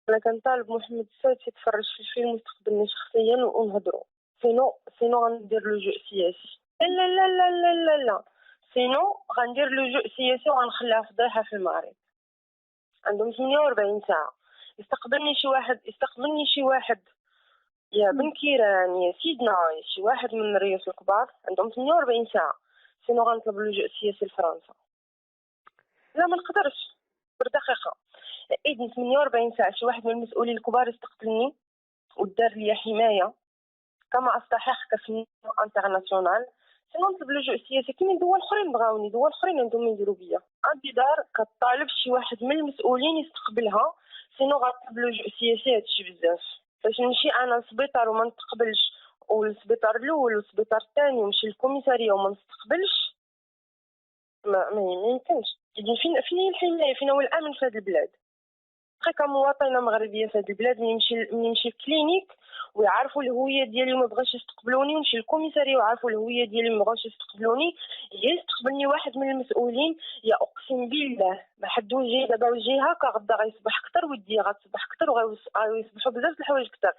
انا كنطالب محمد السيد يتفرج في الفيلم ويستقبلني شخصيا ونهضروا. سينو غندير لو جو سياسي. لا لا لا لا لا لا، سينو غندير لو جو سياسي وغنخليها فضيحه في المغرب. عندهم 48 ساعه. يستقبلني شي واحد يا بن كيران يا سيدنا، شي واحد من الرئيس الكبار. عندهم 48 ساعه. سينو غنطلب لجوء سياسي لفرنسا. لا ما نقدرش بالدقيقه. اذن 48 ساعه شي واحد من المسؤولين الكبار يستقبلني ودار لي حمايه كما استحق كفنان انترناسيونال. سينو نطلب لجوء سياسي. كاينين دول اخرين بغاوني، دول اخرين عندهم يديروا بيا. عندي دار كطالب شي واحد من المسؤولين يستقبلها. سينو غنطلب لجوء سياسي. هادشي بزاف باش نمشي انا للسبيطار وما نتقبلش، والسبيطار الاول والسبيطار الثاني ونمشي للكوميساريه وما نستقبلش. ما يمكنش. اذن فين هي الحمايه، فين هو الامن في هذه البلاد؟ كمواطنه مغربيه في هذه البلاد مني نمشي للكلينيك ويعرفوا الهويه ديالي وما بغاش يستقبلوني، ونمشي للكوميساريه ويعرفوا الهويه ديالي وما بغاوش يستقبلوني، يا يستقبلني واحد من المسؤولين يا اقسم بالله ما حد وجهي دابا وجهي هكا غدا غيصبح اكثر ودي غتصبح اكثر وغيصبحوا بزاف د الحوايج اكثر.